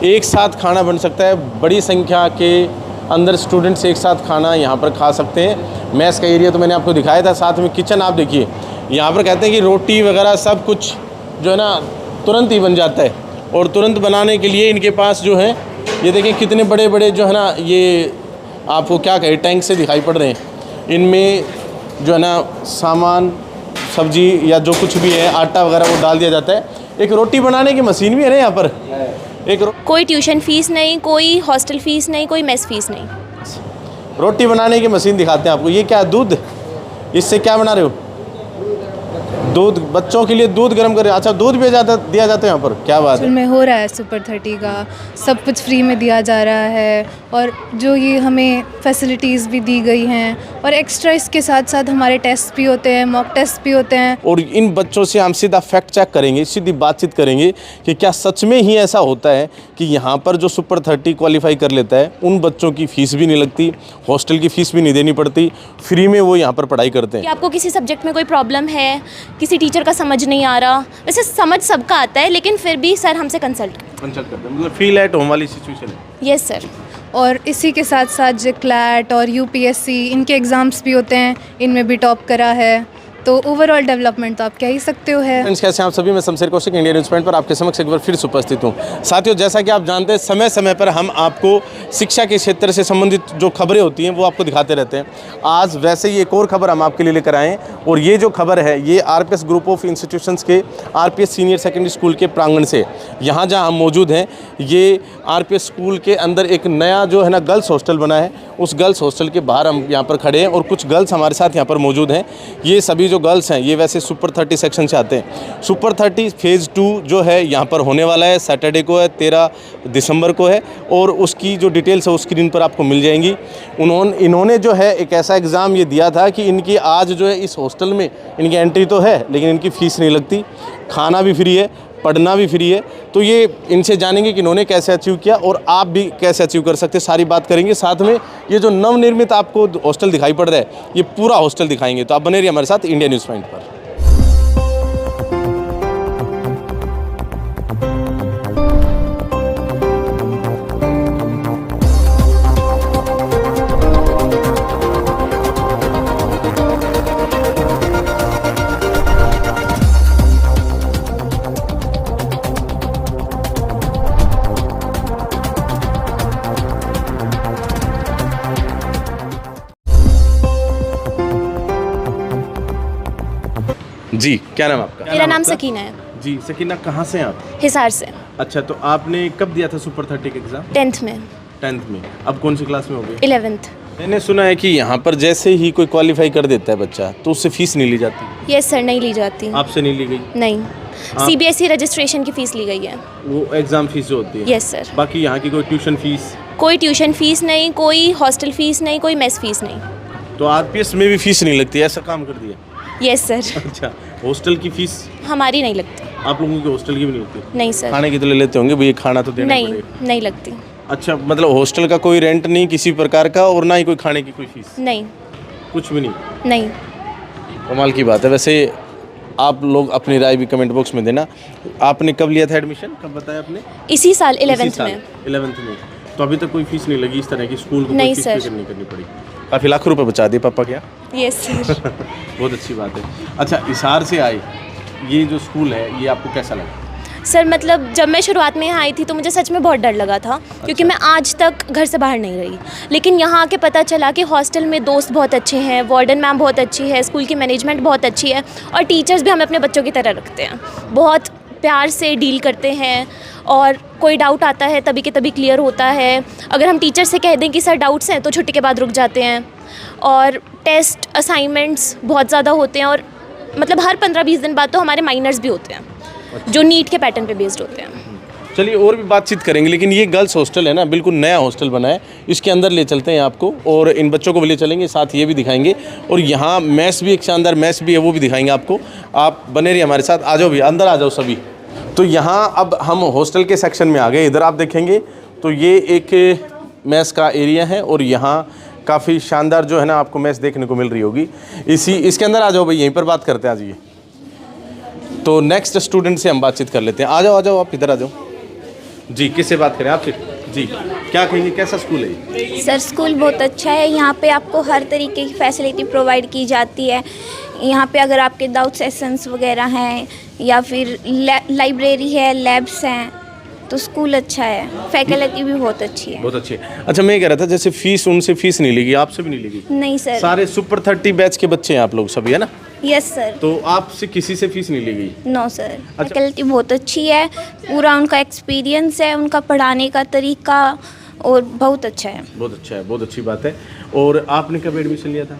एक साथ खाना बन सकता है, बड़ी संख्या के अंदर स्टूडेंट्स एक साथ खाना यहाँ पर खा सकते हैं। मैस का एरिया तो मैंने आपको दिखाया था, साथ में किचन आप देखिए, यहाँ पर कहते हैं कि रोटी वगैरह सब कुछ जो है ना तुरंत ही बन जाता है, और तुरंत बनाने के लिए इनके पास जो है ये देखें कितने बड़े बड़े जो है ना, ये आपको क्या कहें, टैंक से दिखाई पड़ रहे हैं। इनमें जो है ना सामान, सब्जी या जो कुछ भी है, आटा वगैरह वो डाल दिया जाता है। एक रोटी बनाने की मशीन भी है ना यहाँ पर। कोई ट्यूशन फीस नहीं, कोई हॉस्टल फीस नहीं, कोई मेस फीस नहीं। रोटी बनाने की मशीन दिखाते हैं आपको। ये क्या दूध, इससे क्या बना रहे हो? दूध, बच्चों के लिए दूध गर्म कर रहे हो। अच्छा, दूध भी दिया जाता है यहाँ पर, क्या बात है। में हो रहा है सुपर 30 का, सब कुछ फ्री में दिया जा रहा है, और जो ये हमें फैसिलिटीज़ भी दी गई हैं, और एक्स्ट्रा इसके साथ साथ हमारे टेस्ट भी होते हैं, मॉक टेस्ट भी होते हैं। और इन बच्चों से हम सीधा फैक्ट चेक करेंगे, सीधी बातचीत करेंगे कि क्या सच में ही ऐसा होता है कि यहाँ पर जो सुपर 30 क्वालिफाई कर लेता है उन बच्चों की फ़ीस भी नहीं लगती, हॉस्टल की फ़ीस भी नहीं देनी पड़ती, फ्री में वो यहाँ पर पढ़ाई करते हैं। कि आपको किसी सब्जेक्ट में कोई प्रॉब्लम है, किसी टीचर का समझ नहीं आ रहा, वैसे समझ सबका आता है, लेकिन फिर भी सर हमसे कंसल्ट करते हैं, मतलब फील एट होम वाली सिचुएशन है। Yes sir. और इसी के साथ साथ जो क्लैट और यूपीएससी इनके एग्ज़ाम्स भी होते हैं, इनमें भी टॉप करा है, तो ओवरऑल डेवलपमेंट तो आप कह ही सकते हो है। फ्रेंड्स, कैसे आप सभी? मैं Shamsher Kaushik, Indian news point पर आपके समक्ष एक बार फिर से उपस्थित हूँ। साथियों, जैसा कि आप जानते हैं, समय समय पर हम आपको शिक्षा के क्षेत्र से संबंधित जो खबरें होती हैं वो आपको दिखाते रहते हैं। आज वैसे ही एक और खबर हम आपके लिए लेकर आए हैं, और ये जो खबर है ये आरपीएस ग्रुप ऑफ इंस्टीट्यूशंस के आरपीएस सीनियर सेकेंडरी स्कूल के प्रांगण से। यहाँ जहाँ हम मौजूद हैं, ये आरपीएस स्कूल के अंदर एक नया जो है ना गर्ल्स हॉस्टल बना है। उस गर्ल्स हॉस्टल के बाहर हम यहाँ पर खड़े हैं, और कुछ गर्ल्स हमारे साथ यहाँ पर मौजूद हैं। ये सभी जो गर्ल्स हैं ये वैसे सुपर 30 सेक्शन से आते हैं। सुपर 30 फेज़ 2 जो है यहाँ पर होने वाला है, सैटरडे को है, 13 दिसंबर को है, और उसकी जो डिटेल्स है वो स्क्रीन पर आपको मिल जाएंगी। इन्होंने जो है एक ऐसा एग्ज़ाम ये दिया था कि इनकी आज जो है इस हॉस्टल में इनकी एंट्री तो है, लेकिन इनकी फ़ीस नहीं लगती, खाना भी फ्री है, पढ़ना भी फ्री है। तो ये इनसे जानेंगे कि इन्होंने कैसे अचीव किया, और आप भी कैसे अचीव कर सकते हैं, सारी बात करेंगे। साथ में ये जो नवनिर्मित आपको हॉस्टल दिखाई पड़ रहा है, ये पूरा हॉस्टल दिखाएंगे। तो आप बने रहिए हमारे साथ इंडिया न्यूज़ पॉइंट पर। जी, क्या नाम आपका? मेरा नाम सकीना है। जी सकीना, कहाँ से हैं आप? हिसार से। अच्छा, तो आपने कब दिया था सुपर 30 का एग्ज़ाम? 10th में। 10th में। अब कौन सी क्लास में हो गए? 11th। मैंने सुना है कि यहाँ पर जैसे ही कोई क्वालिफाई कर देता है बच्चा तो उससे फीस नहीं ली जाती। यस सर, नहीं ली जाती। आपसे नहीं ली गई? नहीं, सीबीएसई रजिस्ट्रेशन की फ़ीस ली गई है। वो एग्ज़ाम फीस जो होती है? Yes sir. बाकी यहाँ की कोई ट्यूशन फीस? कोई ट्यूशन फीस नहीं, कोई हॉस्टल फीस नहीं, कोई मेस फीस नहीं। तो आरपीएस में भी फीस नहीं लगती, ऐसा काम कर दिया? Yes sir. अच्छा, हॉस्टल की फीस? हमारी नहीं लगती। आप लोगों की हॉस्टल की भी नहीं लगती? नहीं सर। खाने की तो ले लेते होंगे भैया, खाना तो देना नहीं, पड़ेगा। नहीं लगती। अच्छा, मतलब हॉस्टल का कोई रेंट नहीं किसी प्रकार का, और ना ही कोई खाने की कोई फीस? नहीं, कुछ भी नहीं? नहीं। कमाल की बात है। वैसे आप लोग अपनी राय भी कमेंट बॉक्स में देना। आपने कब लिया था एडमिशन, कब बताया आपने? इसी साल 11th में। 11th में। तो अभी तक कोई फीस नहीं लगी इस तरह की, स्कूल को नहीं कोई सर। फीस नहीं करनी पड़ी? काफ़ी लाखों रुपए बचा दिए पापा क्या? Yes sir. बहुत अच्छी बात है। अच्छा, हिसार से आए, ये जो स्कूल है ये आपको कैसा लगा? सर मतलब जब मैं शुरुआत में यहाँ आई थी तो मुझे सच में बहुत डर लगा था, क्योंकि मैं आज तक घर से बाहर नहीं रही। लेकिन यहाँ आके पता चला कि हॉस्टल में दोस्त बहुत अच्छे हैं, वार्डन मैम बहुत अच्छी है, स्कूल की मैनेजमेंट बहुत अच्छी है, और टीचर्स भी हमें अपने बच्चों की तरह रखते हैं, बहुत प्यार से डील करते हैं, और कोई डाउट आता है तभी के तभी क्लियर होता है। अगर हम टीचर से कह दें कि सर डाउट्स हैं तो छुट्टी के बाद रुक जाते हैं, और टेस्ट असाइनमेंट्स बहुत ज़्यादा होते हैं, और मतलब हर 15-20 दिन बाद तो हमारे माइनर्स भी होते हैं जो नीट के पैटर्न पे बेस्ड होते हैं। चलिए और भी बातचीत करेंगे, लेकिन ये गर्ल्स हॉस्टल है ना, बिल्कुल नया हॉस्टल बना है, इसके अंदर ले चलते हैं आपको, और इन बच्चों को भी ले चलेंगे, साथ ये भी दिखाएंगे, और यहाँ मैस भी, एक शानदार मैस भी है, वो भी दिखाएंगे आपको। आप बने रहिए हमारे साथ। आ जाओ भी, अंदर आ जाओ सभी। तो यहाँ अब हम हॉस्टल के सेक्शन में आ गए। इधर आप देखेंगे तो ये एक मैस का एरिया है, और यहाँ काफ़ी शानदार जो है ना आपको मैस देखने को मिल रही होगी। इसके अंदर आ जाओ भाई, यहीं पर बात करते हैं आज। ये तो नेक्स्ट स्टूडेंट से हम बातचीत कर लेते हैं। आ जाओ आप इधर आ जाओ। जी, किससे बात करें आपसे? जी, क्या कहेंगे, कैसा स्कूल है ये? सर स्कूल बहुत अच्छा है। यहाँ पे आपको हर तरीके की फैसिलिटी प्रोवाइड की जाती है। यहाँ पे अगर आपके डाउट सेशंस वगैरह हैं या फिर लाइब्रेरी है, लैब्स हैं, तो स्कूल अच्छा है। फैकल्टी भी बहुत अच्छी है। बहुत अच्छी है। अच्छा, मैं ये कह रहा था जैसे फीस, उनसे फीस नहीं लेगी, आपसे भी नहीं लेगी? नहीं सर। सारे सुपर 30 बैच के बच्चे हैं आप लोग सभी, है ना? Yes sir. तो आपसे किसी से फीस नहीं ली गई? No sir. फैकल्टी बहुत अच्छी है, पूरा उनका एक्सपीरियंस है, उनका पढ़ाने का तरीका और बहुत अच्छा है। बहुत अच्छा है, बहुत अच्छी बात है। और आपने कब एडमिशन लिया था?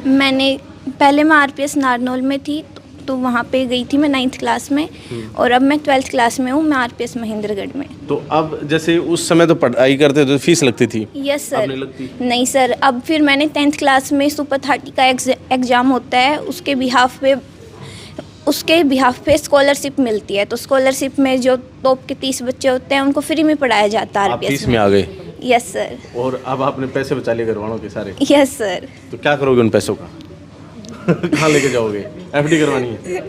मैंने पहले मैं आरपीएस नारनौल में थी, तो वहाँ पे गई थी मैं 9th क्लास में, और अब मैं 12th क्लास में हूँ, मैं आरपीएस महेंद्रगढ़ में। तो अब जैसे उस समय तो पढ़ाई करते तो फीस लगती थी? Yes sir. अब नहीं लगती? नहीं सर, अब फिर मैंने 10th क्लास में सुपर 30 का एग्ज़ाम होता है, उसके बिहाफ पे स्कॉलरशिप मिलती है। तो स्कॉलरशिप में जो टॉप के 30 बच्चे होते हैं उनको फ्री में पढ़ाया जाता है आप आरपीएस फीस में आ गए? Yes sir. और अब आपने पैसे बचा लिए घर वालों के सारे? Yes sir. तो क्या करोगे उन पैसों का? कहाँ लेके जाओगे? एफडी करवानी है?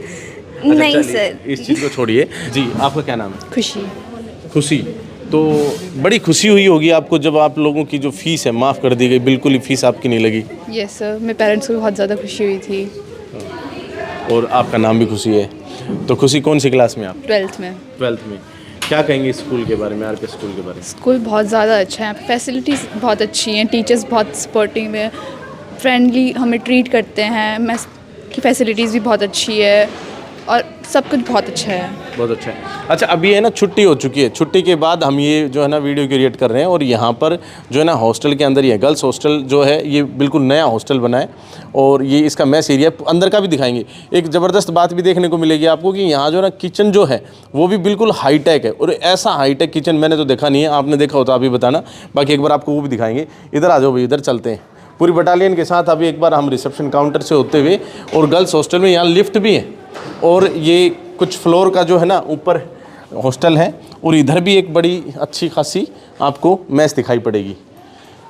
नहीं चलिए, सर। इस चीज़ को छोड़िए। जी, आपका क्या नाम है? खुशी। खुशी। तो बड़ी खुशी हुई होगी आपको जब आप लोगों की जो फीस है माफ़ कर दी गई, बिल्कुल ही फीस आपकी नहीं लगी? यस सर, मेरे पेरेंट्स को भी बहुत ज़्यादा खुशी हुई थी। और आपका नाम भी खुशी है। तो खुशी कौन सी क्लास में आप? 12th में। 12th में। क्या कहेंगे स्कूल के बारे में, आरपीएस स्कूल के बारे में? स्कूल बहुत ज़्यादा अच्छा है, फैसिलिटीज़ बहुत अच्छी हैं, टीचर्स बहुत सपोर्टिव है, फ्रेंडली हमें ट्रीट करते हैं, मैथ्स की फैसिलिटीज़ भी बहुत अच्छी है और सब कुछ बहुत अच्छा है। बहुत अच्छा है। अच्छा, अभी है ना छुट्टी हो चुकी है, छुट्टी के बाद हम ये जो है ना वीडियो क्रिएट कर रहे हैं, और यहाँ पर जो है ना हॉस्टल के अंदर ही है, गर्ल्स हॉस्टल जो है ये बिल्कुल नया हॉस्टल बना है, और ये इसका मेस एरिया अंदर का भी दिखाएंगे। एक ज़बरदस्त बात भी देखने को मिलेगी आपको कि यहाँ जो ना किचन जो है वो भी बिल्कुल हाईटेक है, और ऐसा हाईटेक किचन मैंने तो देखा नहीं है। आपने देखा हो तो आप भी बताना, बाकी एक बार आपको वो भी दिखाएंगे। इधर आ जाओ भाई, इधर चलते हैं पूरी बटालियन के साथ। अभी एक बार हम रिसेप्शन काउंटर से होते हुए, और गर्ल्स हॉस्टल में यहाँ लिफ्ट भी है, और ये कुछ फ्लोर का जो है ना ऊपर हॉस्टल है, और इधर भी एक बड़ी अच्छी खासी आपको मैस दिखाई पड़ेगी।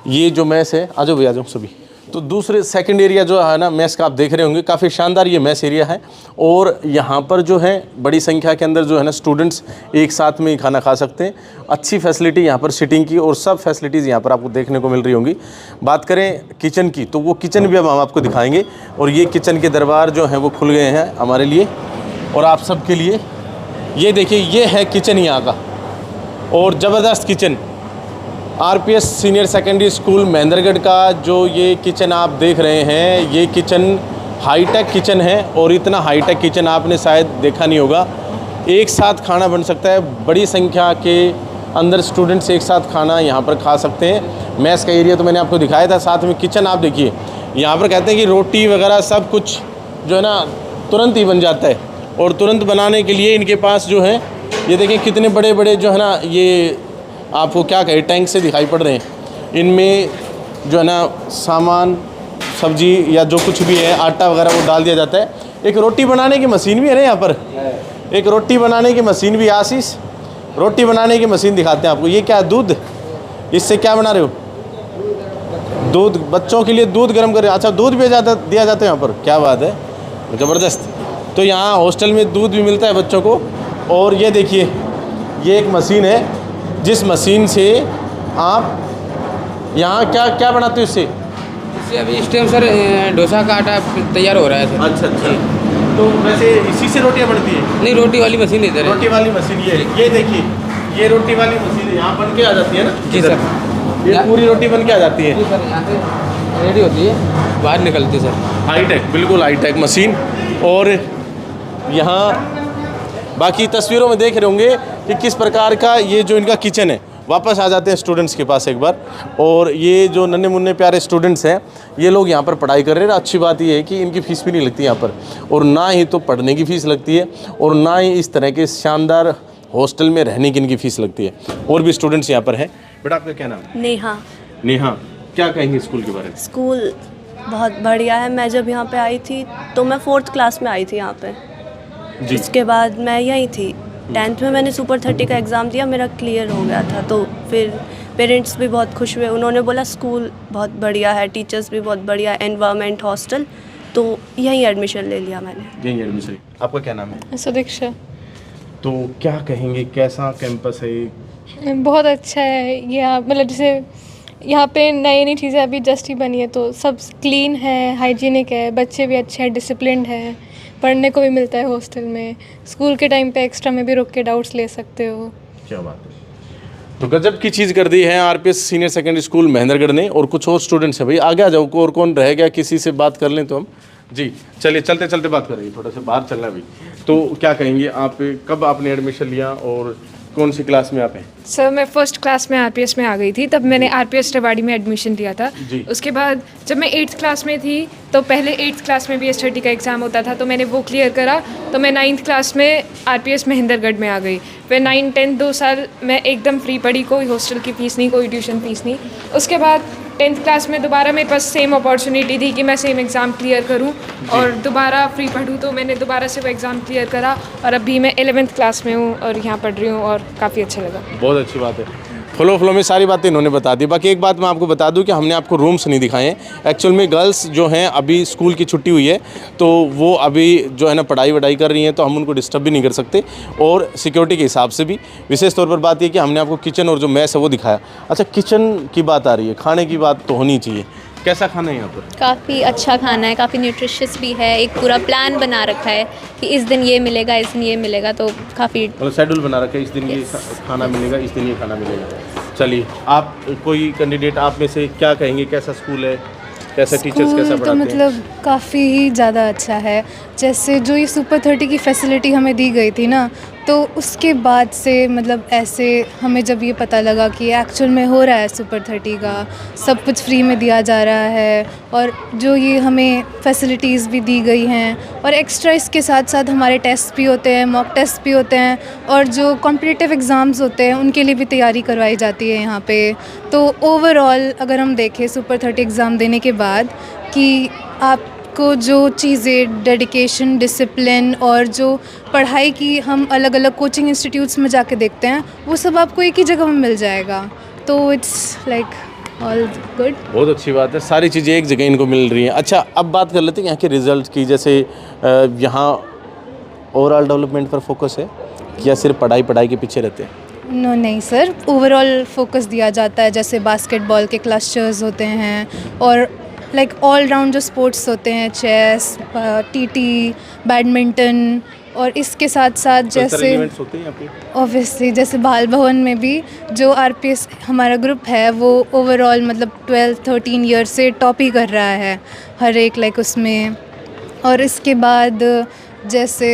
ये जो मैस है, आ जाओ भैया, आ जाओ सभी। तो दूसरे सेकंड एरिया जो है ना मैस का आप देख रहे होंगे, काफ़ी शानदार ये मैस एरिया है, और यहाँ पर जो है बड़ी संख्या के अंदर जो है ना स्टूडेंट्स एक साथ में ही खाना खा सकते हैं। अच्छी फैसिलिटी यहाँ पर सिटिंग की, और सब फैसिलिटीज़ यहाँ पर आपको देखने को मिल रही होंगी। बात करें किचन की, तो वो किचन भी अब हम आपको दिखाएंगे, और ये किचन के दरबार जो हैं वो खुल गए हैं हमारे लिए और आप सब के लिए। ये देखिए, ये है किचन यहाँ का, और ज़बरदस्त kitchen. RPS senior secondary school Mahendragarh का जो ये किचन आप देख रहे हैं, ये किचन हाईटेक किचन है, और इतना हाईटेक किचन आपने शायद देखा नहीं होगा। एक साथ खाना बन सकता है, बड़ी संख्या के अंदर स्टूडेंट्स एक साथ खाना यहाँ पर खा सकते हैं। मैस का एरिया तो मैंने आपको दिखाया था, साथ में किचन आप देखिए। यहाँ पर कहते हैं कि रोटी वगैरह सब कुछ जो है ना तुरंत ही बन जाता है, और तुरंत बनाने के लिए इनके पास जो है ये देखिए कितने बड़े बड़े जो है ना, ये आपको क्या कहें, टैंक से दिखाई पड़ रहे हैं। इनमें जो है ना सामान, सब्जी या जो कुछ भी है, आटा वगैरह वो डाल दिया जाता है। एक रोटी बनाने की मशीन भी है ना यहाँ पर, एक रोटी बनाने की मशीन भी। आशीष, रोटी बनाने की मशीन दिखाते हैं आपको। ये क्या, दूध? इससे क्या बना रहे हो? दूध, बच्चों के लिए दूध गर्म कर रहे हो। अच्छा, दूध भी दिया जाता है यहाँ पर, क्या बात है, ज़बरदस्त। तो यहाँ हॉस्टल में दूध भी मिलता है बच्चों को। और ये देखिए, ये एक मशीन है, जिस मशीन से आप यहाँ क्या क्या बनाते हो इससे? इससे अभी इस टाइम सर डोसा का आटा तैयार हो रहा है सर। अच्छा अच्छा। तो वैसे इसी से रोटियाँ बनती है? नहीं, रोटी वाली मशीन इधर है। रोटी वाली मशीन ये देखिए, ये रोटी वाली मशीन यहाँ बन के आ जाती है ना? जी सर, ये पूरी रोटी बन के आ जाती है। जी सर, यहाँ से रेडी होती है, बाहर निकलती है सर। हाईटेक, बिल्कुल हाईटेक मशीन। और यहाँ बाकी तस्वीरों में देख रहे होंगे कि किस प्रकार का ये जो इनका किचन है। वापस आ जाते हैं स्टूडेंट्स के पास एक बार। और ये जो नन्हे मुन्ने प्यारे स्टूडेंट्स हैं, ये लोग यहाँ पर पढ़ाई कर रहे हैं। अच्छी बात ये है कि इनकी फ़ीस भी नहीं लगती यहाँ पर, और ना ही तो पढ़ने की फ़ीस लगती है, और ना ही इस तरह के शानदार हॉस्टल में रहने की इनकी फ़ीस लगती है। और भी स्टूडेंट्स यहाँ पर हैं। बेटा, आपका क्या नाम है? नेहा। नेहा, क्या कहेंगे स्कूल के बारे में? स्कूल बहुत बढ़िया है। मैं जब यहाँ पे आई थी तो मैं 4th क्लास में आई थी यहाँ पे। जी। उसके बाद मैं यहीं थी। 10th में मैंने सुपर 30 का एग्ज़ाम दिया, मेरा क्लियर हो गया था। तो फिर पेरेंट्स भी बहुत खुश हुए, उन्होंने बोला स्कूल बहुत बढ़िया है, टीचर्स भी बहुत बढ़िया, एनवायरनमेंट, हॉस्टल, तो यहीं एडमिशन ले लिया मैंने। यहीं एडमिशन। आपका क्या नाम है? सुदीक्षा। तो क्या कहेंगे, कैसा कैंपस है, बहुत अच्छा है यहाँ, मतलब जैसे यहाँ पे नई नई चीज़ें अभी जस्ट ही बनी है तो सब क्लीन है, हाइजीनिक है, बच्चे भी अच्छे हैं, डिसिप्लिन्ड हैं, पढ़ने को भी मिलता है हॉस्टल में। स्कूल के टाइम पे एक्स्ट्रा में भी रुक के डाउट्स ले सकते हो। क्या बात है। तो गजब की चीज़ कर दी है RPS senior secondary school Mahendragarh ने। और कुछ और स्टूडेंट्स हैं भाई, आगे आ जाओ, और कौन रह गया, किसी से बात कर लें तो हम। जी चलिए, चलते चलते बात करेंगे, थोड़ा सा बाहर चलना भी। तो क्या कहेंगे आप, कब आपने एडमिशन लिया और कौन सी क्लास में आप हैं? सर मैं फर्स्ट क्लास में आरपीएस में आ गई थी, तब मैंने आरपीएस रेवाड़ी में एडमिशन लिया था। जी। उसके बाद जब मैं 8th क्लास में थी तो पहले 8th क्लास में भी S30 का एग्ज़ाम होता था, तो मैंने वो क्लियर करा, तो मैं 9th क्लास में आरपीएस महेंद्रगढ़ में आ गई। फिर 9, 10 2 साल मैं एकदम फ्री पढ़ी, कोई हॉस्टल की फ़ीस नहीं, कोई ट्यूशन फ़ीस नहीं। उसके बाद 10th क्लास में दोबारा मेरे पास सेम अपॉर्चुनिटी थी कि मैं सेम एग्ज़ाम क्लियर करूं और दोबारा फ्री पढूं, तो मैंने दोबारा से वो एग्ज़ाम क्लियर करा और अभी मैं 11th क्लास में हूं और यहाँ पढ़ रही हूँ और काफ़ी अच्छा लगा। बहुत अच्छी बात है। फ्लो में सारी बातें इन्होंने बता दी। बाकी एक बात मैं आपको बता दूं कि हमने आपको रूम्स नहीं दिखाए हैं। एक्चुअल में गर्ल्स जो हैं अभी स्कूल की छुट्टी हुई है, तो वो अभी जो है ना पढ़ाई वढ़ाई कर रही हैं, तो हम उनको डिस्टर्ब भी नहीं कर सकते। और सिक्योरिटी के हिसाब से भी विशेष तौर पर बात ये कि हमने आपको किचन और जो मेस है वो दिखाया। अच्छा, किचन की बात आ रही है, खाने की बात तो होनी चाहिए। कैसा खाना है यहाँ पर? काफ़ी अच्छा खाना है, काफ़ी न्यूट्रिशियस भी है। एक पूरा प्लान बना रखा है कि इस दिन ये मिलेगा, इस दिन ये मिलेगा, तो काफ़ी मतलब शेड्यूल बना रखा है, इस दिन ये खाना मिलेगा, इस दिन ये खाना मिलेगा। चलिए, आप कोई कैंडिडेट आप में से क्या कहेंगे, कैसा स्कूल है, कैसा टीचर्स कैसा स्कूल पढ़ाते तो हैं? मतलब काफ़ी ही ज़्यादा अच्छा है। जैसे जो ये सुपर 30 की फैसिलिटी हमें दी गई थी ना, तो उसके बाद से मतलब ऐसे हमें जब ये पता लगा कि एक्चुअल में हो रहा है सुपर 30 का, सब कुछ फ्री में दिया जा रहा है और जो ये हमें फैसिलिटीज़ भी दी गई हैं और एक्स्ट्रा इसके साथ साथ हमारे टेस्ट भी होते हैं, मॉक टेस्ट भी होते हैं और जो कॉम्पिटिटिव एग्ज़ाम्स होते हैं उनके लिए भी तैयारी करवाई जाती है यहाँ पे। तो ओवरऑल अगर हम देखें सुपर 30 एग्ज़ाम देने के बाद कि आपको जो चीज़ें डेडिकेशन, डिसिप्लिन और जो पढ़ाई की हम अलग अलग कोचिंग इंस्टीट्यूट्स में जाके देखते हैं, वो सब आपको एक ही जगह में मिल जाएगा। तो इट्स लाइक ऑल गुड। बहुत अच्छी बात है, सारी चीज़ें एक जगह इनको मिल रही हैं। अच्छा, अब बात कर लेते हैं यहाँ के रिज़ल्ट की। जैसे यहाँ ओवरऑल डेवलपमेंट पर फोकस है या सिर्फ पढ़ाई के पीछे रहते हैं? नो नहीं सर, ओवरऑल फोकस दिया जाता है। जैसे बास्केटबॉल के क्लस्टर्स होते हैं और लाइक ऑल राउंड जो स्पोर्ट्स होते हैं, चेस, टीटी, बैडमिंटन, और इसके साथ साथ जैसे होते हैं यहाँ पे? ऑब्वियसली जैसे बाल भवन में भी जो आरपीएस हमारा ग्रुप है वो ओवरऑल मतलब 12-13 ईयर से टॉप ही कर रहा है हर एक लाइक उसमें। और इसके बाद जैसे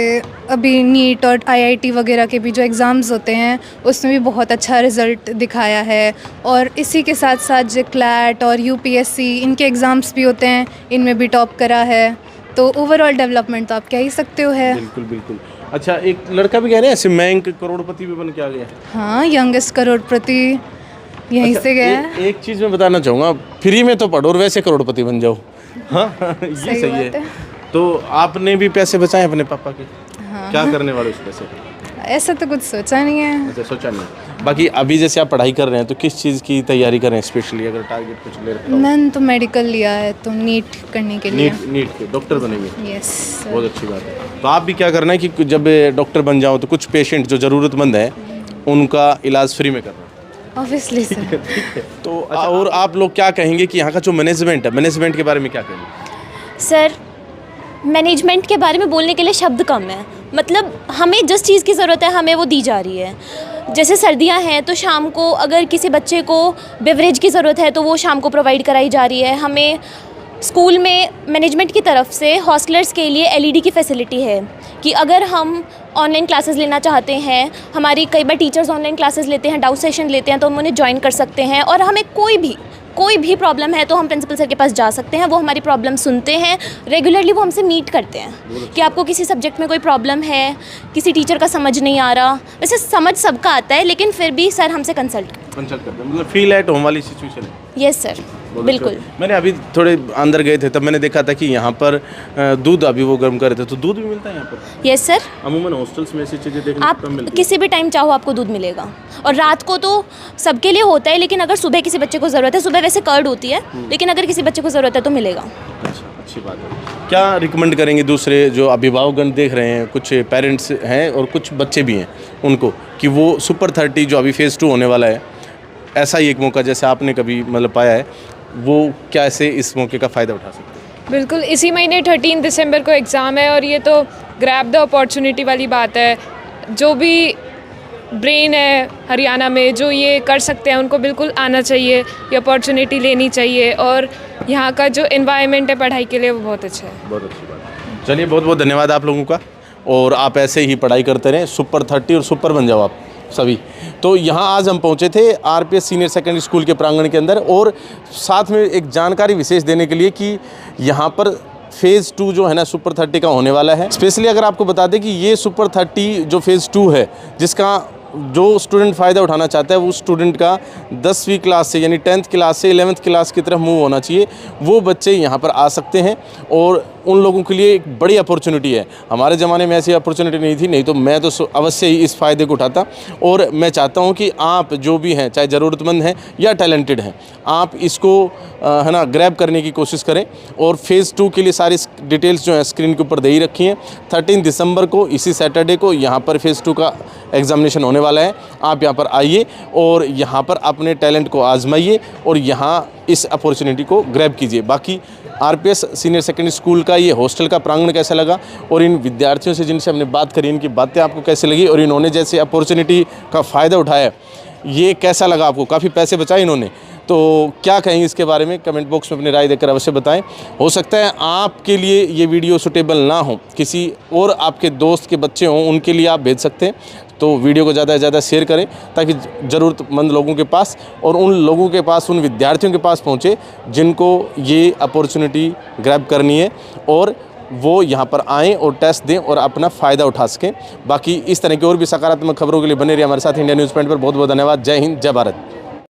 अभी नीट और आईआईटी वगैरह के भी जो एग्ज़ाम्स होते हैं उसमें भी बहुत अच्छा रिज़ल्ट दिखाया है। और इसी के साथ साथ जो क्लैट और यूपीएससी इनके एग्ज़ाम्स भी होते हैं, इनमें भी टॉप करा है। तो ओवरऑल डेवलपमेंट तो आप कह ही सकते हो है। बिल्कुल बिल्कुल। अच्छा, एक लड़का भी कह रहे हैं ऐसे मयंक करोड़पति भी बन के आ गया। हाँ, यंगेस्ट करोड़पति यहीं से गया है। एक चीज़ मैं बताना चाहूँगा, फ्री में तो पढ़ो और वैसे करोड़पति बन जाओ। हाँ ये सही बात है। तो आपने भी पैसे बचाए अपने पापा के? हाँ। क्या करने वाले उस पैसे? ऐसा तो कुछ सोचा नहीं है। अच्छा, सोचा नहीं। बाकी अभी जैसे आप पढ़ाई कर रहे हैं तो किस चीज़ की तैयारी कर रहे हैं स्पेशली, अगर टारगेट कुछ ले रखा हो? मैंने तो मेडिकल लिया है, तो नीट करने के लिए। नीट के डॉक्टर बनेंगे? यस। बहुत अच्छी बात है। तो आप भी क्या करना है कि जब डॉक्टर बन जाओ तो कुछ पेशेंट जो ज़रूरतमंद है उनका इलाज फ्री में करना। Obviously sir. तो और आप लोग क्या कहेंगे कि यहाँ का जो मैनेजमेंट है, मैनेजमेंट के बारे में क्या कहेंगे? सर, मैनेजमेंट के बारे में बोलने के लिए शब्द कम है। मतलब हमें जिस चीज़ की ज़रूरत है हमें वो दी जा रही है। जैसे सर्दियां हैं तो शाम को अगर किसी बच्चे को बेवरेज की ज़रूरत है तो वो शाम को प्रोवाइड कराई जा रही है। हमें स्कूल में मैनेजमेंट की तरफ से हॉस्टलर्स के लिए एलईडी की फैसिलिटी है कि अगर हम ऑनलाइन क्लासेस लेना चाहते हैं, हमारी कई बार टीचर्स ऑनलाइन क्लासेस लेते हैं, डाउट सेशन लेते हैं, तो हम उन्हें ज्वाइन कर सकते हैं। और हमें कोई भी प्रॉब्लम है तो हम प्रिंसिपल सर के पास जा सकते हैं, वो हमारी प्रॉब्लम सुनते हैं। रेगुलरली वो हमसे मीट करते हैं कि आपको किसी सब्जेक्ट में कोई प्रॉब्लम है, किसी टीचर का समझ नहीं आ रहा। वैसे समझ सबका आता है लेकिन फिर भी सर हमसे कंसल्ट करते हैं। मतलब फील एट होम वाली सिचुएशन है। यस सर, बिल्कुल। मैंने अभी थोड़े अंदर गए थे तब मैंने देखा था कि यहाँ पर दूध अभी वो गर्म कर रहे थे, तो दूध भी मिलता है यहाँ पर? Yes sir. अमूमन हॉस्टल्स में ऐसी चीज़ें देखने आप को मिलती है। किसी भी टाइम चाहो आपको दूध मिलेगा। और रात को तो सबके लिए होता है, लेकिन अगर सुबह किसी बच्चे को ज़रूरत है, सुबह वैसे कर्ड होती है लेकिन अगर किसी बच्चे को ज़रूरत है तो मिलेगा। अच्छा, अच्छी अच्छी बात है। क्या रिकमेंड करेंगे दूसरे जो अभिभावकगण देख रहे हैं, कुछ पेरेंट्स हैं और कुछ बच्चे भी हैं उनको, कि वो सुपर 30 जो अभी फेज़ 2 होने वाला है, ऐसा ही एक मौका जैसे आपने कभी मतलब पाया है, वो कैसे इस मौके का फ़ायदा उठा सकते हैं? बिल्कुल, इसी महीने 13 दिसंबर को एग्ज़ाम है और ये तो ग्रैब द अपॉर्चुनिटी वाली बात है। जो भी ब्रेन है हरियाणा में जो ये कर सकते हैं उनको बिल्कुल आना चाहिए, ये अपॉर्चुनिटी लेनी चाहिए और यहाँ का जो एनवायरनमेंट है पढ़ाई के लिए वो बहुत अच्छा है। बहुत अच्छी बात है। चलिए, बहुत बहुत धन्यवाद आप लोगों का, और आप ऐसे ही पढ़ाई करते रहें, सुपर 30 और सुपर बन जाओ आप सभी। तो यहाँ आज हम पहुँचे थे आरपीएस सीनियर सेकेंडरी स्कूल के प्रांगण के अंदर, और साथ में एक जानकारी विशेष देने के लिए कि यहाँ पर फेज़ 2 जो है ना सुपर 30 का होने वाला है। स्पेशली अगर आपको बता दें कि ये सुपर 30 जो फेज़ 2 है, जिसका जो स्टूडेंट फ़ायदा उठाना चाहता है, वो स्टूडेंट का 10वीं क्लास से यानी 10th क्लास से 11th क्लास की तरफ मूव होना चाहिए। वो बच्चे यहाँ पर आ सकते हैं और उन लोगों के लिए एक बड़ी अपॉर्चुनिटी है। हमारे ज़माने में ऐसी अपॉर्चुनिटी नहीं थी, नहीं तो मैं तो अवश्य ही इस फ़ायदे को उठाता। और मैं चाहता हूँ कि आप जो भी हैं, चाहे ज़रूरतमंद हैं या टैलेंटेड हैं, आप इसको है ना ग्रैब करने की कोशिश करें। और फेज़ 2 के लिए सारी डिटेल्स जो है स्क्रीन के ऊपर दे ही रखी हैं। 13 दिसंबर को इसी सैटरडे को यहाँ पर फेज़ 2 का एग्ज़ामिनेशन होने वाला है। आप यहाँ पर आइए और यहाँ पर अपने टैलेंट को आजमाइए और यहाँ इस अपॉर्चुनिटी को ग्रैब कीजिए। बाकी आरपीएस सीनियर सेकेंडरी स्कूल का ये हॉस्टल का प्रांगण कैसा लगा, और इन विद्यार्थियों से जिनसे हमने बात करी, इनकी बातें आपको कैसे लगी, और इन्होंने जैसे अपॉर्चुनिटी का फ़ायदा उठाया, ये कैसा लगा आपको? काफ़ी पैसे बचाए इन्होंने, तो क्या कहेंगे इसके बारे में कमेंट बॉक्स में अपनी राय देकर अवश्य बताएं। हो सकता है आपके लिए ये वीडियो सूटेबल ना हो, किसी और आपके दोस्त के बच्चे हों, उनके लिए आप भेज सकते हैं। तो वीडियो को ज़्यादा से ज़्यादा शेयर करें ताकि ज़रूरतमंद लोगों के पास और उन लोगों के पास, उन विद्यार्थियों के पास पहुँचे जिनको ये अपॉर्चुनिटी ग्रैब करनी है, और वो यहाँ पर आएँ और टेस्ट दें और अपना फ़ायदा उठा सकें। बाकी इस तरह की और भी सकारात्मक खबरों के लिए बने रहिए हमारे साथ इंडिया न्यूज़ पॉइंट पर। बहुत बहुत धन्यवाद। जय हिंद, जय भारत।